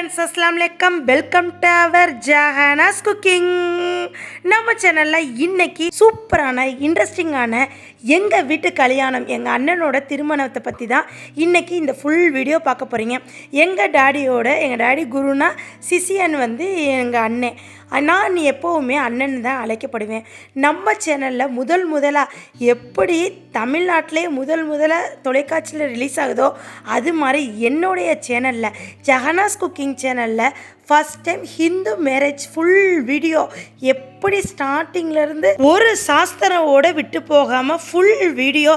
Friends, அஸ்ஸலாமு அலைக்கும். Welcome to our Jahana's cooking. நம்ம சேனலில் இன்னைக்கு சூப்பரான இன்ட்ரெஸ்டிங்கான எங்கள் வீட்டு கல்யாணம், எங்கள் அண்ணனோட திருமணத்தை பற்றி தான் இன்றைக்கி இந்த ஃபுல் வீடியோ பார்க்க போகிறீங்க. எங்கள் டாடி குருனா சிசியன் வந்து எங்கள் அண்ணன். நான் எப்போவுமே அண்ணன் தான் அழைக்கப்படுவேன். நம்ம சேனலில் முதலாக எப்படி தமிழ்நாட்டிலே முதலாக தொலைக்காட்சியில் ரிலீஸ் ஆகுதோ அது மாதிரி என்னுடைய சேனலில் ஜஹானாஸ் குக்கிங் சேனலில் first time Hindu marriage full video எப்படி ஸ்டார்டிங்லேருந்து ஒரு சாஸ்திரோட விட்டு போகாமல் ஃபுல் வீடியோ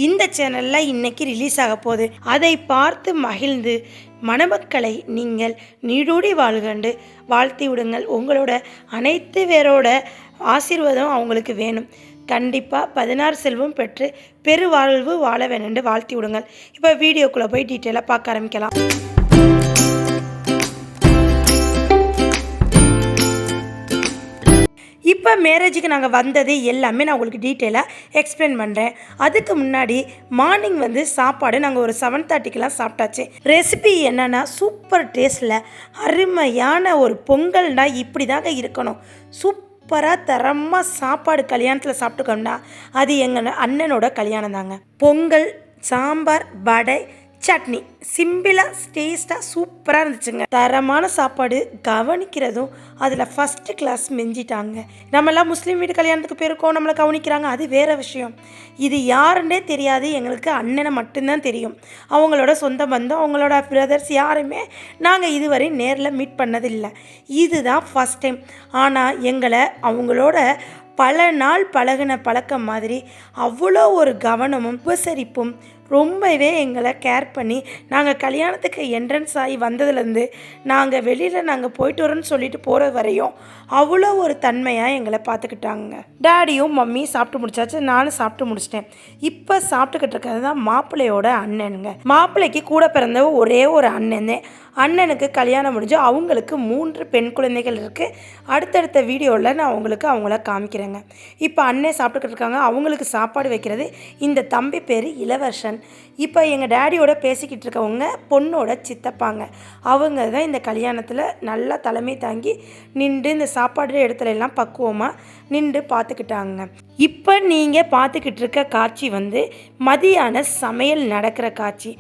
இந்த சேனலில் இன்றைக்கி ரிலீஸ் ஆக போகுது. அதை பார்த்து மகிழ்ந்து மணமக்களை நீங்கள் நீடூடி வாழ்கண்டு வாழ்த்தி விடுங்கள். உங்களோட அனைத்து பேரோட ஆசீர்வாதம் அவங்களுக்கு வேணும். கண்டிப்பாக 16 செல்வம் பெற்று பெருவாழ்வு வாழ வேணும்னு வாழ்த்தி விடுங்கள். இப்போ வீடியோக்குள்ளே போய் டீட்டெயிலாக பார்க்க ஆரம்பிக்கலாம். இப்போ மேரேஜுக்கு நாங்கள் வந்தது எல்லாமே நான் உங்களுக்கு டீட்டெயிலாக எக்ஸ்பிளைன் பண்ணுறேன். அதுக்கு முன்னாடி மார்னிங் வந்து சாப்பாடு நாங்கள் ஒரு 7:30க்கெலாம் சாப்பிட்டாச்சு. ரெசிபி என்னென்னா சூப்பர் டேஸ்ட்டில் அருமையான ஒரு பொங்கல்னா இப்படி தாங்க இருக்கணும். சூப்பராக தரமாக சாப்பாடு கல்யாணத்தில் சாப்பிட்டுக்கோம்னா அது எங்கள் அண்ணனோட கல்யாணம் தாங்க. பொங்கல், சாம்பார், வடை, சட்னி சிம்பிளாக டேஸ்ட்டாக சூப்பராக இருந்துச்சுங்க. தரமான சாப்பாடு, கவனிக்கிறதும் அதில் ஃபஸ்ட்டு கிளாஸ் மெஞ்சிட்டாங்க. நம்மளாம் முஸ்லீம் வீட்டு கல்யாணத்துக்கு போயிருக்கோம், நம்மளை கவனிக்கிறாங்க, அது வேறு விஷயம். இது யாருன்னே தெரியாது, எங்களுக்கு அண்ணனை மட்டும்தான் தெரியும். அவங்களோட சொந்த பந்தம், அவங்களோட பிரதர்ஸ் யாருமே நாங்கள் இதுவரை நேரில் மீட் பண்ணதில்லை. இதுதான் ஃபஸ்ட் டைம். ஆனால் எங்களை அவங்களோட பல நாள் பழகின பழக்கம் மாதிரி அவ்வளோ ஒரு கவனமும் உபசரிப்பும் ரொம்பவே எங்களை கேர் பண்ணி நாங்கள் கல்யாணத்துக்கு என்ட்ரன்ஸ் ஆகி வந்ததுலேருந்து நாங்கள் வெளியில் நாங்கள் போயிட்டு வரோன்னு சொல்லிட்டு போகிற வரையும் அவ்வளோ ஒரு தன்மையாக எங்களை பார்த்துக்கிட்டாங்க. டாடியும் மம்மியும் சாப்பிட்டு முடிச்சாச்சு, நானும் சாப்பிட்டு முடிச்சிட்டேன். இப்போ சாப்பிட்டுக்கிட்டு இருக்கிறது தான் மாப்பிள்ளையோட அண்ணனுங்க. மாப்பிள்ளைக்கு கூட பிறந்த ஒரே ஒரு அண்ணன் தான். அண்ணனுக்கு கல்யாணம் முடிஞ்சு அவங்களுக்கு 3 பெண் குழந்தைகள் இருக்குது. அடுத்தடுத்த வீடியோவில் நான் அவங்கள காமிக்கிறேங்க. இப்போ அண்ணன் சாப்பிட்டுக்கிட்டு இருக்காங்க. அவங்களுக்கு சாப்பாடு வைக்கிறது இந்த தம்பி பேர் இளவரசன். இப்போ எங்கள் டேடியோட பேசிக்கிட்டு இருக்கவங்க பொண்ணோட சித்தப்பாங்க. அவங்க தான் இந்த கல்யாணத்தில் நல்லா தலைமை தாங்கி நின்று இந்த சாப்பாடு இடத்துல எல்லாம் பக்குவமாக நின்று பார்த்துக்கிட்டாங்க. இப்போ நீங்கள் பார்த்துக்கிட்டு இருக்க காட்சி வந்து மதியான சமையல் நடக்கிற காட்சி.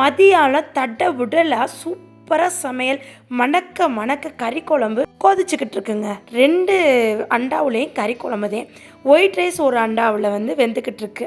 மதியானம் தட்டை விடலாக சூப்பராக சமையல் மணக்க கறி குழம்பு கொதிச்சுக்கிட்டு இருக்குங்க. 2 அண்டாவுலேயும் கறி குழம்பு தான். ஒயிட் ரைஸ் ஒரு அண்டாவில் வந்து வெந்துக்கிட்டு இருக்கு.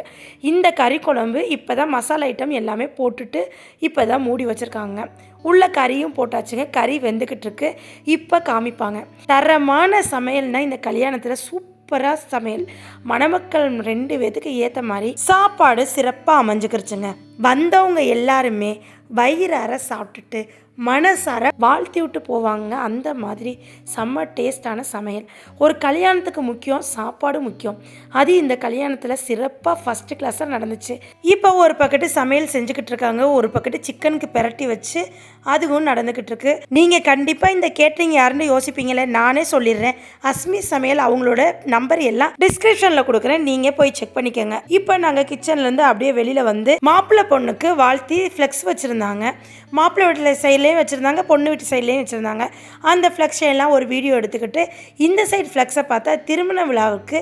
இந்த கறி குழம்பு இப்போ தான் மசாலா ஐட்டம் எல்லாமே போட்டுட்டு இப்போ தான் மூடி வச்சுருக்காங்க. உள்ள கறியும் போட்டாச்சுங்க. கறி வெந்துக்கிட்டு இருக்கு. இப்போ காமிப்பாங்க. தரமான சமையல்னால் இந்த கல்யாணத்தில் சூப்பராக சமையல். மணமக்கள் 2 பேத்துக்கு ஏற்ற மாதிரி சாப்பாடு சிறப்பாக அமைஞ்சுக்கிருச்சுங்க. வந்தவங்க எல்லாருமே வயிறார சாப்பிட்டுட்டு மனசார வாழ்த்தி விட்டு போவாங்க. அந்த மாதிரி செம்ம டேஸ்டான சமையல். ஒரு கல்யாணத்துக்கு முக்கியம் சாப்பாடு முக்கியம். அது இந்த கல்யாணத்தில் சிறப்பாக ஃபஸ்ட்டு கிளாஸாக நடந்துச்சு. இப்போ ஒரு பக்கெட்டு சமையல் செஞ்சுக்கிட்டு இருக்காங்க, ஒரு பக்கெட்டு சிக்கனுக்கு பெரட்டி வச்சு அதுவும் நடந்துக்கிட்டு இருக்கு. நீங்கள் கண்டிப்பாக இந்த கேட்டரிங் யாருன்னு யோசிப்பீங்களே, நானே சொல்லிடுறேன். அஸ்மி சமையல் அவங்களோட நம்பர் எல்லாம் டிஸ்கிரிப்ஷனில் கொடுக்குறேன், நீங்கள் போய் செக் பண்ணிக்கோங்க. இப்போ நாங்கள் கிச்சன்லேருந்து அப்படியே வெளியில் வந்து மாப்பிள்ளை பொண்ணுக்கு வாழ்த்தி ஃப்ளெக்ஸ் வச்சுருந்தாங்க. மாப்பிள்ளை வீட்டில் சைட்லேயும் வச்சுருந்தாங்க, பொண்ணு வீட்டு சைட்லேயும் வச்சுருந்தாங்க. அந்த ஃப்ளெக்ஸை எல்லாம் ஒரு வீடியோ எடுத்துக்கிட்டு இந்த சைடு ஃப்ளெக்ஸை பார்த்தா திருமண விழாவுக்கு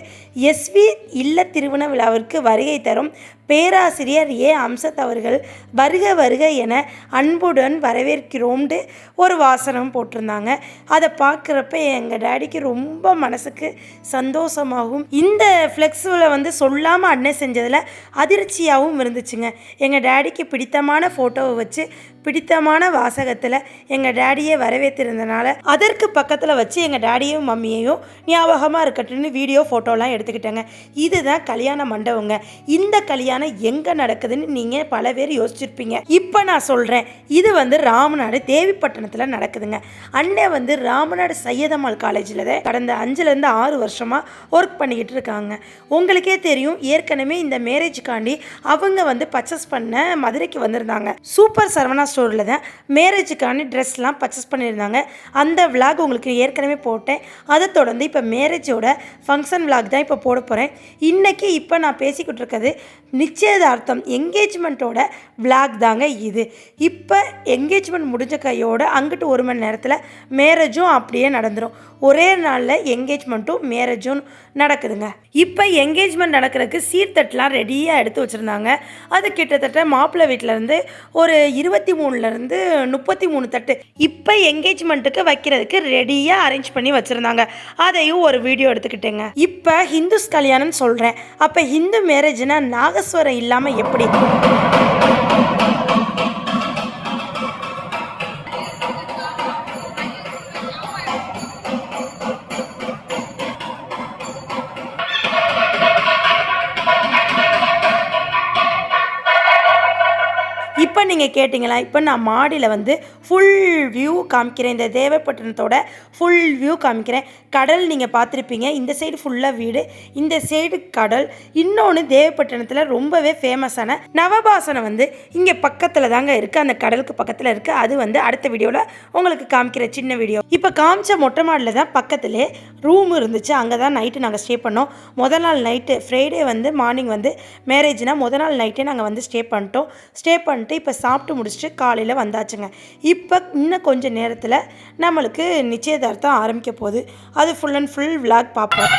எஸ்வி இல்ல திருமண விழாவிற்கு வருகை தரும் பேராசிரியர் ஏ அம்சத் அவர்கள் வருக என அன்புடன் வரவேற்கிறோம்னு ஒரு வாசனம் போட்டிருந்தாங்க. அதை பார்க்குறப்ப எங்கள் டேடிக்கு ரொம்ப மனசுக்கு சந்தோஷமாகவும் இந்த ஃப்ளெக்ஸில் வந்து சொல்லாமல் அண்ணன் செஞ்சதில் அதிர்ச்சியாகவும் இருந்துச்சுங்க. எங்கள் டேடிக்கு பிடித்தமான ஃபோட்டோவை வச்சு பிடித்தமான வாசகத்தில் எங்கள் டேடியை வரவேற்றிருந்தனால அதற்கு பக்கத்தில் வச்சு எங்கள் டேடியும் மம்மியையும் ஞாபகமாக இருக்கட்டும்னு வீடியோ ஃபோட்டோலாம் எடுத்துக்கிட்டேங்க. இதுதான் கல்யாண மண்டபங்க. இந்த கல்யாணம் எங்கே நடக்குதுன்னு நீங்கள் பல பேர் யோசிச்சிருப்பீங்க. இப்போ நான் சொல்கிறேன், இது வந்து ராமநாடு தேவிப்பட்டினத்தில் நடக்குதுங்க. அண்ணன் வந்து ராமநாடு சையதம்மாள் காலேஜில் தான் கடந்த 5லேருந்து 6 வருஷமாக ஒர்க் பண்ணிக்கிட்டு இருக்காங்க. உங்களுக்கே தெரியும், ஏற்கனவே இந்த மேரேஜுக்காண்டி அவங்க வந்து பர்ச்சேஸ் பண்ண மதுரைக்கு வந்திருந்தாங்க. சூப்பர் சரவணா ஸ்டோரில் தான் மேரேஜுக்கான ட்ரெஸ்லாம் பர்ச்சேஸ் பண்ணியிருந்தாங்க. அந்த விளாக் உங்களுக்கு ஏற்கனவே போட்டேன். அதை தொடர்ந்து இப்போ மேரேஜோட ஃபங்க்ஷன் விளாக் தான் இப்போ போட போகிறேன். இன்றைக்கி இப்போ நான் பேசிக்கிட்டு இருக்கிறது நிச்சயதார்த்தம் என்கேஜ்மெண்ட்டோட விளாக் தாங்க இது. இப்போ என்கேஜ்மெண்ட் முடிஞ்ச கையோடு அங்கிட்டு 1 மணி நேரத்தில் மேரேஜும் அப்படியே நடந்துடும். ஒரே நாளில் என்கேஜ்மெண்ட்டும் மேரேஜும் நடக்குதுங்க. இப்போ என்கேஜ்மெண்ட் நடக்கிறதுக்கு சீர்தட்டெலாம் ரெடியாக எடுத்து வச்சுருந்தாங்க. அது கிட்டத்தட்ட மாப்பிள்ளை வீட்டிலேருந்து ஒரு 23லேருந்து 33 தட்டு இப்போ என்கேஜ்மெண்ட்டுக்கு வைக்கிறதுக்கு ரெடியாக அரேஞ்ச் பண்ணி வச்சுருந்தாங்க. அதையும் ஒரு வீடியோ எடுத்துக்கிட்டேங்க. இப்போ ஹிந்துஸ் கல்யாணம்னு சொல்கிறேன். அப்போ ஹிந்து மேரேஜ்னா நாகஸ்வரம் இல்லாமல் எப்படி? இப்போ நீங்கள் கேட்டிங்களா, இப்போ நான் மாடியில் வந்து ஃபுல் வியூ காமிக்கிறேன். இந்த தேவப்பட்டினத்தோட ஃபுல் வியூ காமிக்கிறேன். கடல் நீங்கள் பார்த்துருப்பீங்க. இந்த சைடு ஃபுல்லாக வீடு, இந்த சைடு கடல். இன்னொன்று தேவப்பட்டினத்தில் ரொம்பவே ஃபேமஸான நவபாசனம் வந்து இங்கே பக்கத்தில் தாங்க இருக்குது. அந்த கடலுக்கு பக்கத்தில் இருக்குது. அது வந்து அடுத்த வீடியோவில் உங்களுக்கு காமிக்கிற சின்ன வீடியோ. இப்போ காமிச்ச மொட்டை மாடியில் தான் பக்கத்துலேயே ரூம் இருந்துச்சு. அங்கே தான் நைட்டு நாங்கள் ஸ்டே பண்ணோம். முதல் நாள் நைட்டு ஃப்ரைடே வந்து மார்னிங் வந்து மேரேஜ்னால் முதல் நாள் நைட்டே நாங்கள் வந்து ஸ்டே பண்ணிட்டோம். ஸ்டே பண்ணிட்டு இப்போ சாப்பிட்டு முடிச்சுட்டு காலையில் வந்தாச்சுங்க. இப்போ இன்னும் கொஞ்சம் நேரத்தில் நம்மளுக்கு நிச்சயதார்த்தம் ஆரம்பிக்க போகுது. அது ஃபுல் அண்ட் ஃபுல் விளாக் பார்ப்போம்.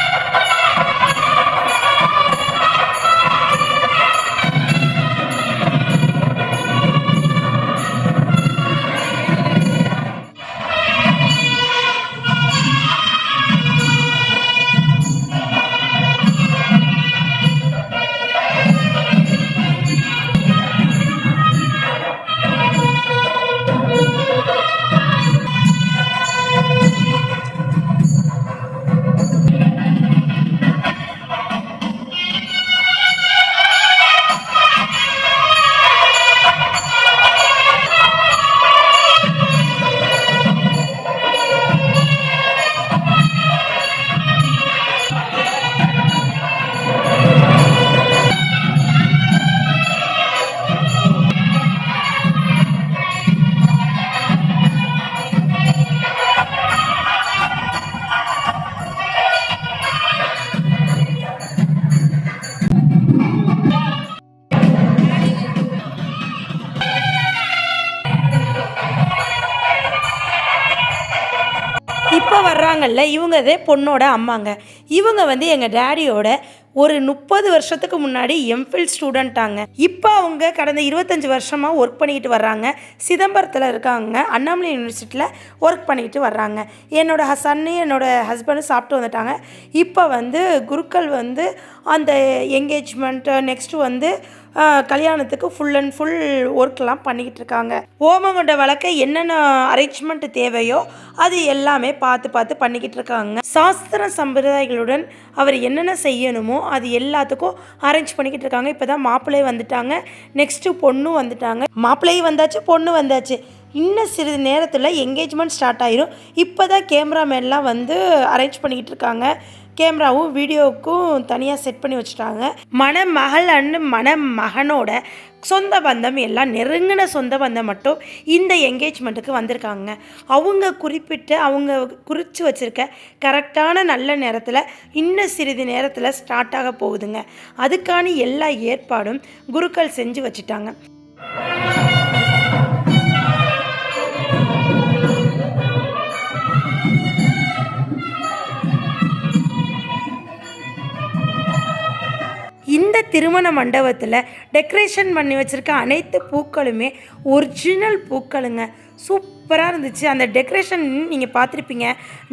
இப்போ வர்றாங்கல்ல, இவங்க பொண்ணோட அம்மாங்க. இவங்க வந்து எங்கள் டேடியோட ஒரு 30 வருஷத்துக்கு முன்னாடி எம்ஃபில் ஸ்டூடெண்ட்டாங்க. இப்போ அவங்க கடந்த 25 வருஷமாக ஒர்க் பண்ணிக்கிட்டு வர்றாங்க. சிதம்பரத்தில் இருக்காங்க. அண்ணாமலை யூனிவர்சிட்டியில் ஒர்க் பண்ணிக்கிட்டு வர்றாங்க. என்னோடய சன்னு என்னோடய ஹஸ்பண்டும் சாப்பிட்டு வந்துட்டாங்க. இப்போ வந்து குருக்கள் வந்து அந்த என்கேஜ்மெண்ட்டு நெக்ஸ்ட்டு வந்து கல்யாணத்துக்கு ஃபுல் அண்ட் ஃபுல் ஒர்க்லாம் பண்ணிக்கிட்டு இருக்காங்க. ஓமகுண்ட வழக்க என்னென்ன அரேஞ்ச்மெண்ட் தேவையோ அது எல்லாமே பார்த்து பண்ணிக்கிட்டு இருக்காங்க. சாஸ்திர சம்பிரதாயங்களுடன் அவர் என்னென்ன செய்யணுமோ அது எல்லாத்துக்கும் அரேஞ்ச் பண்ணிக்கிட்டு இருக்காங்க. இப்போ தான் மாப்பிள்ளையும் வந்துட்டாங்க, நெக்ஸ்ட்டு பொண்ணும் வந்துட்டாங்க. மாப்பிள்ளையும் வந்தாச்சு, பொண்ணு வந்தாச்சு. இன்னும் சிறிது நேரத்தில் என்கேஜ்மெண்ட் ஸ்டார்ட் ஆயிரும். இப்போ தான் கேமராமேன்லாம் வந்து அரேஞ்ச் பண்ணிக்கிட்டு இருக்காங்க. கேமராவும் வீடியோவுக்கும் தனியாக செட் பண்ணி வச்சுட்டாங்க. மணமகள் அண்டு மணமகனோட சொந்த பந்தம் எல்லாம் நெருங்கின சொந்த பந்தம் மட்டும் இந்த என்கேஜ்மெண்ட்டுக்கு வந்திருக்காங்க. அவங்க குறித்து வச்சுருக்க கரெக்டான நல்ல நேரத்தில் இன்னும் சிறிது நேரத்தில் ஸ்டார்ட் ஆக போகுதுங்க. அதுக்கான எல்லா ஏற்பாடும் குருக்கள் செஞ்சு வச்சுட்டாங்க. இந்த திருமண மண்டபத்தில் டெக்கரேஷன் பண்ணி வச்சுருக்க அனைத்து பூக்களுமே ஒரிஜினல் பூக்களுங்க. சூப்பராக இருந்துச்சு. அந்த டெக்கரேஷன் நீங்கள் பார்த்துருப்பீங்க.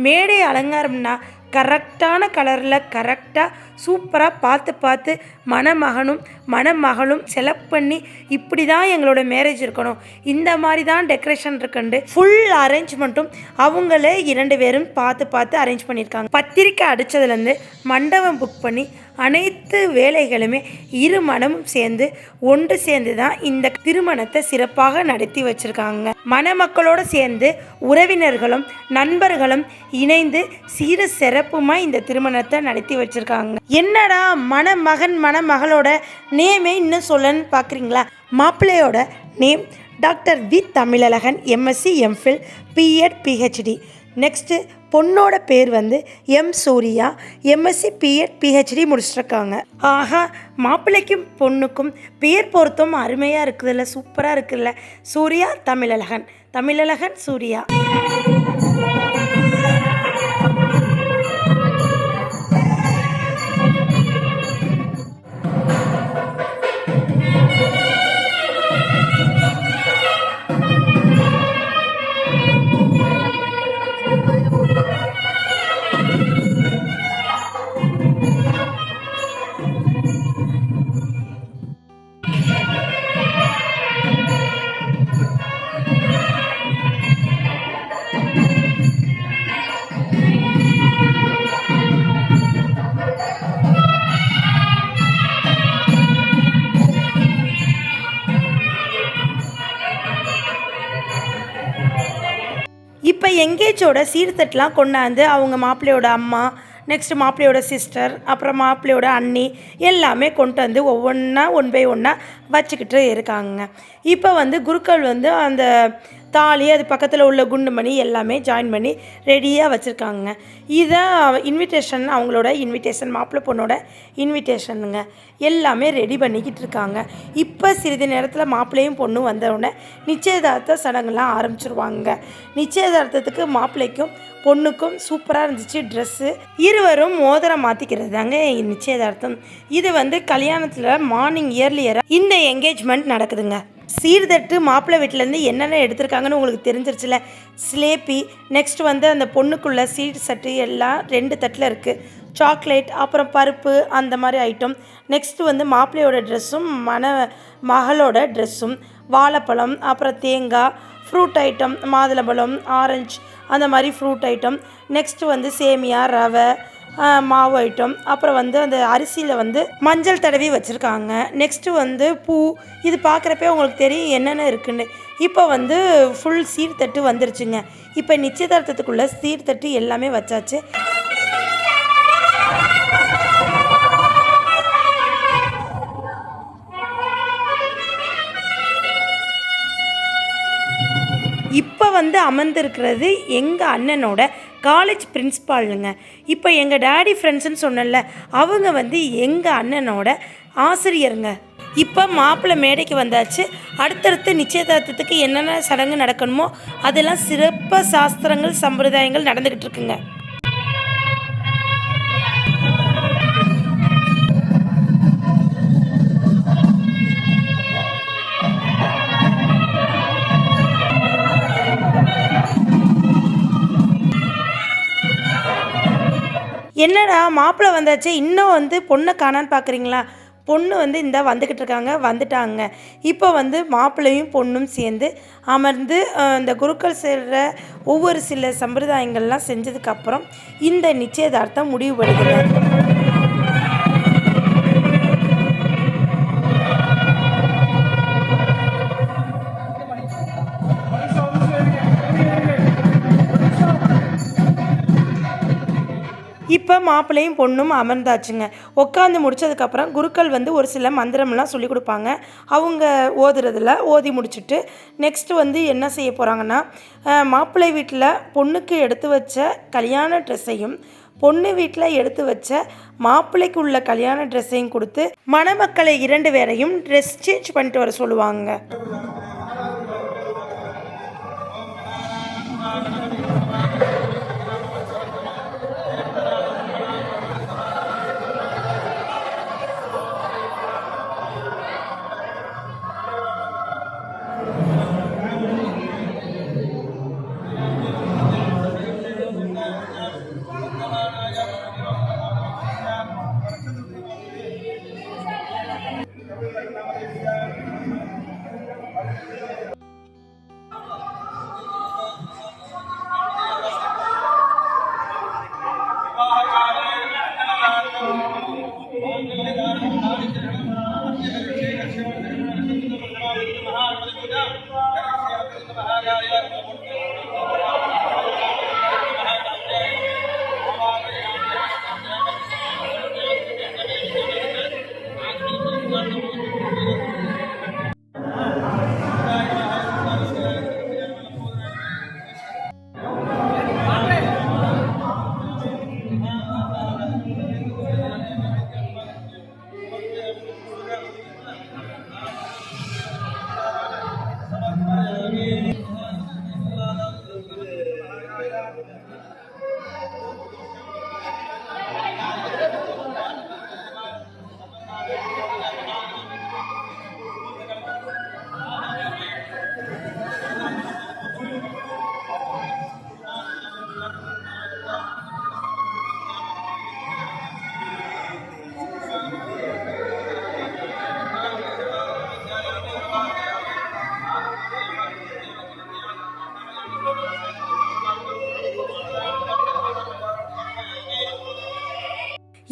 மேடை அலங்காரம்னா கரெக்டான கலரில் கரெக்டாக சூப்பராக பார்த்து மணமகனும் மணமகளும் செலக்ட் பண்ணி இப்படி தான் எங்களோட மேரேஜ் இருக்கணும், இந்த மாதிரி தான் டெக்கரேஷன் இருக்குண்டு ஃபுல் அரேஞ்ச்மெண்ட்டும் அவங்களே 2 பேரும் பார்த்து அரேஞ்ச் பண்ணியிருக்காங்க. பத்திரிக்கை அடித்ததுலேருந்து மண்டபம் புக் பண்ணி அனைத்து வேலைகளுமே இரு மனமும் சேர்ந்து ஒன்று சேர்ந்து தான் இந்த திருமணத்தை சிறப்பாக நடத்தி வச்சுருக்காங்க. மணமக்களோடு சேர்ந்து உறவினர்களும் நண்பர்களும் இணைந்து சீர சிறப்புமாக இந்த திருமணத்தை நடத்தி வச்சுருக்காங்க. என்னடா மணமகன் மணமகளோட நேமே இன்னும் சொல்லன்னு பார்க்குறீங்களா? மாப்பிள்ளையோட name doctor V Tamizhazhagan MSc MPhil BEd PhD. Next பொண்ணோட பேர் வந்து M Surya MSc BEd PhD முடிச்சிருக்காங்க. ஆஹா, மாப்பிள்ளைக்கும் பொண்ணுக்கும் பேர் பொருத்தம் அருமையாக இருக்குதுல்ல, சூப்பராக இருக்குல்ல. சூர்யா தமிழழகன், தமிழழகன் சூர்யா. இப்போ எங்கேஜோட சீர்தட்டெலாம் கொண்டாந்து அவங்க மாப்பிள்ளையோட அம்மா, நெக்ஸ்ட்டு மாப்பிள்ளையோட சிஸ்டர், அப்புறம் மாப்பிள்ளையோட அண்ணி எல்லாமே கொண்டு வந்து ஒவ்வொன்றா ஒன் பை ஒன்னாக வச்சுக்கிட்டு இருக்காங்க. இப்போ வந்து குருக்கள் வந்து அந்த தாலி, அது பக்கத்தில் உள்ள குண்டுமணி எல்லாமே ஜாயின் பண்ணி ரெடியாக வச்சுருக்காங்க. இதுதான் இன்விடேஷன், அவங்களோட இன்விடேஷன், மாப்பிள்ளை பொண்ணோட இன்விடேஷனுங்க. எல்லாமே ரெடி பண்ணிக்கிட்டு இருக்காங்க. இப்போ சிறிது நேரத்தில் மாப்பிள்ளையும் பொண்ணும் வந்தவுடனே நிச்சயதார்த்த சடங்குலாம் ஆரம்பிச்சிருவாங்க. நிச்சயதார்த்தத்துக்கு மாப்பிள்ளைக்கும் பொண்ணுக்கும் சூப்பராக இருந்துச்சு ட்ரெஸ்ஸு. இருவரும் மோதிரம் மாற்றிக்கிறது தாங்க நிச்சயதார்த்தம். இது வந்து கல்யாணத்தில் மார்னிங் இயர்லியராக இந்த என்கேஜ்மெண்ட் நடக்குதுங்க. சீர்தட்டு மாப்பிள்ளை வீட்டிலேருந்து என்னென்ன எடுத்திருக்காங்கன்னு உங்களுக்கு தெரிஞ்சிருச்சுல. ஸ்லேப்பி, நெக்ஸ்ட் வந்து அந்த பொண்ணுக்குள்ள சீட் சட்டு எல்லாம் 2 தட்டில் இருக்குது. சாக்லேட், அப்புறம் பருப்பு, அந்த மாதிரி ஐட்டம். நெக்ஸ்ட்டு வந்து மாப்பிள்ளையோட ட்ரெஸ்ஸும் மகளோட ட்ரெஸ்ஸும், வாழைப்பழம், அப்புறம் தேங்காய், ஃப்ரூட் ஐட்டம், மாதுளம்பழம், ஆரஞ்சு, அந்த மாதிரி ஃப்ரூட் ஐட்டம். நெக்ஸ்ட்டு வந்து சேமியா, ரவை, மாவு ஐட்டம், அப்புறம் வந்து அந்த அரிசியில் வந்து மஞ்சள் தடவி வச்சுருக்காங்க. நெக்ஸ்ட்டு வந்து பூ. இது பார்க்குறப்பே உங்களுக்கு தெரியும் என்னென்ன இருக்குன்னு. இப்போ வந்து ஃபுல் சீர்தட்டு வந்துருச்சுங்க. இப்போ நிச்சயதார்த்தத்துக்குள்ளே சீர்தட்டு எல்லாமே வச்சாச்சு. இப்போ வந்து அமர்ந்திருக்கிறது எங்கள் அண்ணனோட காலேஜ் பிரின்ஸ்பாலுங்க. இப்போ எங்கள் டேடி ஃப்ரெண்ட்ஸுன்னு சொன்னல, அவங்க வந்து எங்கள் அண்ணனோட ஆசிரியருங்க. இப்போ மாப்பிள்ளை மேடைக்கு வந்தாச்சு. அடுத்தடுத்து நிச்சயதார்த்தத்துக்கு என்னென்ன சடங்கு நடக்கணுமோ அதெல்லாம் சிறப்பாக சாஸ்திரங்கள் சம்பிரதாயங்கள் நடந்துக்கிட்டு இருக்குங்க. என்னடா மாப்பிள்ளை வந்தாச்சு, இன்னும் வந்து பொண்ணை காணான்னு பார்க்குறீங்களா? பொண்ணு வந்து இந்த வந்துக்கிட்டு இருக்காங்க, வந்துட்டாங்க. இப்போ வந்து மாப்பிள்ளையும் பொண்ணும் சேர்ந்து அமர்ந்து இந்த குருக்கள் செய்கிற ஒவ்வொரு சில சம்பிரதாயங்கள்லாம் செஞ்சதுக்கப்புறம் இந்த நிச்சயதார்த்தம் முடிவுபடுகிறது. இப்போ மாப்பிள்ளையும் பொண்ணும் அமர்ந்தாச்சுங்க. உட்காந்து முடித்ததுக்கப்புறம் குருக்கள் வந்து ஒரு சில மந்திரம்லாம் சொல்லி கொடுப்பாங்க. அவங்க ஓதுறதில் ஓதி முடிச்சுட்டு நெக்ஸ்ட்டு வந்து என்ன செய்ய போகிறாங்கன்னா, மாப்பிள்ளை வீட்டில் பொண்ணுக்கு எடுத்து வச்ச கல்யாண ட்ரெஸ்ஸையும் பொண்ணு வீட்டில் எடுத்து வச்ச மாப்பிள்ளைக்கு உள்ள கல்யாண ட்ரெஸ்ஸையும் கொடுத்து மணமக்களை 2 பேரையும் ட்ரெஸ் சேஞ்ச் பண்ணிட்டு வர சொல்லுவாங்க.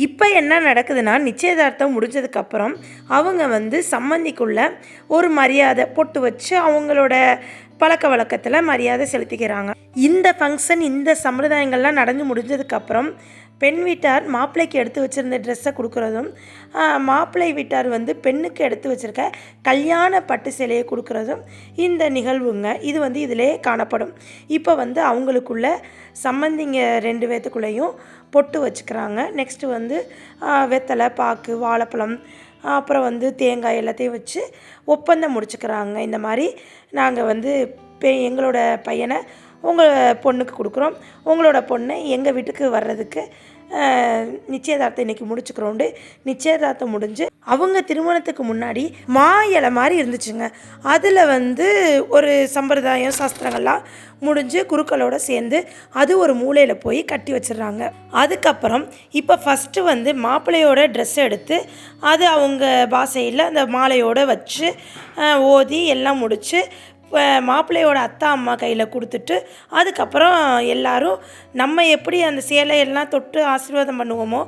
இப்போ என்ன நடக்குதுன்னா, நிச்சயதார்த்தம் முடிஞ்சதுக்கப்புறம் அவங்க வந்து சம்மந்திக்குள்ள ஒரு மரியாதை பொட்டு வச்சு அவங்களோட பழக்க வழக்கத்தில் மரியாதை செலுத்திக்கிறாங்க. இந்த ஃபங்க்ஷன், இந்த சம்பிரதாயங்கள்லாம் நடந்து முடிஞ்சதுக்கப்புறம் பெண் வீட்டார் மாப்பிள்ளைக்கு எடுத்து வச்சுருந்த ட்ரெஸ்ஸை கொடுக்குறதும், மாப்பிள்ளை வீட்டார் வந்து பெண்ணுக்கு எடுத்து வச்சுருக்க கல்யாண பட்டு சேலையை கொடுக்குறதும் இந்த நிகழ்வுங்க. இது வந்து இதிலே காணப்படும். இப்போ வந்து அவங்களுக்குள்ள சம்மந்திங்க 2 பேத்துக்குள்ளேயும் பொட்டு வச்சுக்கிறாங்க. நெக்ஸ்ட்டு வந்து வெத்தலை, பாக்கு, வாழைப்பழம், அப்புறம் வந்து தேங்காய் எல்லாத்தையும் வச்சு ஒப்பந்தம் முடிச்சுக்கிறாங்க. இந்த மாதிரி நாங்கள் வந்து எங்களோட பையனை உங்கள் பொண்ணுக்கு கொடுக்குறோம், உங்களோட பொண்ணை எங்கள் வீட்டுக்கு வர்றதுக்கு நிச்சயதார்த்தம் இன்றைக்கி முடிச்சுக்கிறோண்டு நிச்சயதார்த்தம் முடிஞ்சு அவங்க திருமணத்துக்கு முன்னாடி மா இலை மாதிரி இருந்துச்சுங்க. அதில் வந்து ஒரு சம்பிரதாயம் சாஸ்திரங்கள்லாம் முடிஞ்சு குருக்களோடு சேர்ந்து அது ஒரு மூலையில் போய் கட்டி வச்சிடுறாங்க. அதுக்கப்புறம் இப்போ ஃபஸ்ட்டு வந்து மாப்பிள்ளையோட ட்ரெஸ்ஸை எடுத்து அது அவங்க பாஷையில் அந்த மாலையோடு வச்சு ஓதி எல்லாம் முடித்து மாப்பிள்ளையோட அத்தா அம்மா கையில் கொடுத்துட்டு, அதுக்கப்புறம் எல்லோரும் நம்ம எப்படி அந்த சேலையெல்லாம் தொட்டு ஆசீர்வாதம் பண்ணுவோமோ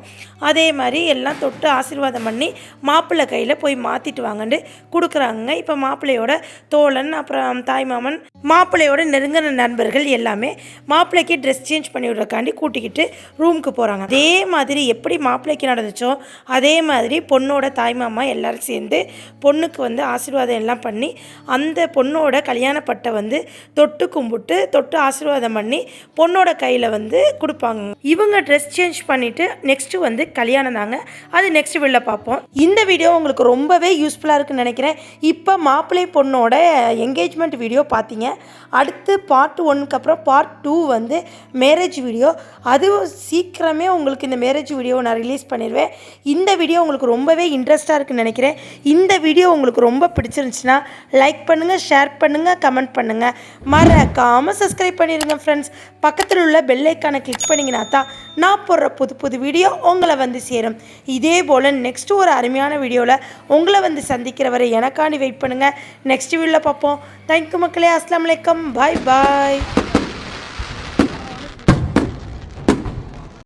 அதே மாதிரி எல்லாம் தொட்டு ஆசீர்வாதம் பண்ணி மாப்பிள்ளை கையில் போய் மாற்றிட்டு வாங்கன்னு கொடுக்குறாங்க. இப்போ மாப்பிள்ளையோட தோழன், அப்புறம் தாய்மாமன், மாப்பிள்ளையோட நெருங்கின நண்பர்கள் எல்லாமே மாப்பிள்ளைக்கு ட்ரெஸ் சேஞ்ச் பண்ணி விட்றக்காண்டி கூட்டிக்கிட்டு ரூமுக்கு போகிறாங்க. அதே மாதிரி எப்படி மாப்பிள்ளைக்கு நடந்துச்சோ அதே மாதிரி பொண்ணோட தாய்மாமா எல்லோரும் சேர்ந்து பொண்ணுக்கு வந்து ஆசீர்வாதம் எல்லாம் பண்ணி அந்த பொண்ணோட கல்யாணப்பட்டை வந்து தொட்டு கும்பிட்டு தொட்டு ஆசீர்வாதம் பண்ணி பொண்ணோட கையில் வந்து கொடுப்பாங்க. இவங்க ட்ரெஸ் சேஞ்ச் பண்ணிவிட்டு நெக்ஸ்ட்டு வந்து கல்யாணம் தாங்க. அது நெக்ஸ்ட் வீடியோவில் பார்ப்போம். இந்த வீடியோ உங்களுக்கு ரொம்பவே யூஸ்ஃபுல்லாக இருக்குன்னு நினைக்கிறேன். இப்போ மாப்பிள்ளை பொண்ணோட என்கேஜ்மெண்ட் வீடியோ பார்த்தீங்க. அடுத்து பார்ட் 1க்கு அப்புறம் பார்ட் 2 வந்து மேரேஜ் வீடியோ. அதுவும் சீக்கிரமே உங்களுக்கு இந்த மேரேஜ் வீடியோவை நான் ரிலீஸ் பண்ணிடுவேன். இந்த வீடியோ உங்களுக்கு ரொம்பவே இன்ட்ரெஸ்ட்டாக இருக்குன்னு நினைக்கிறேன். இந்த வீடியோ உங்களுக்கு ரொம்ப பிடிச்சிருந்துச்சுன்னா லைக் பண்ணுங்கள், ஷேர் பண்ணுங்கள், கமெண்ட் பண்ணுங்கள், மறக்காமல் சப்ஸ்கிரைப் பண்ணிடுங்க ஃப்ரெண்ட்ஸ். பக்கத்தில் உள்ள பெல் ஐக்கானை கிளிக் பண்ணிங்கன்னா தான் நான் போடுற புது வீடியோ உங்களை வந்து சேரும். இதே போல் நெக்ஸ்ட்டு ஒரு அருமையான வீடியோவில் உங்களை வந்து சந்திக்கிற வரை எனக்காண்டி வெயிட் பண்ணுங்கள். நெக்ஸ்ட் வீடியோவில் பார்ப்போம். தேங்க்யூ மக்களே. அஸ்ஸலாமு அலைக்கும். பாய் பாய்.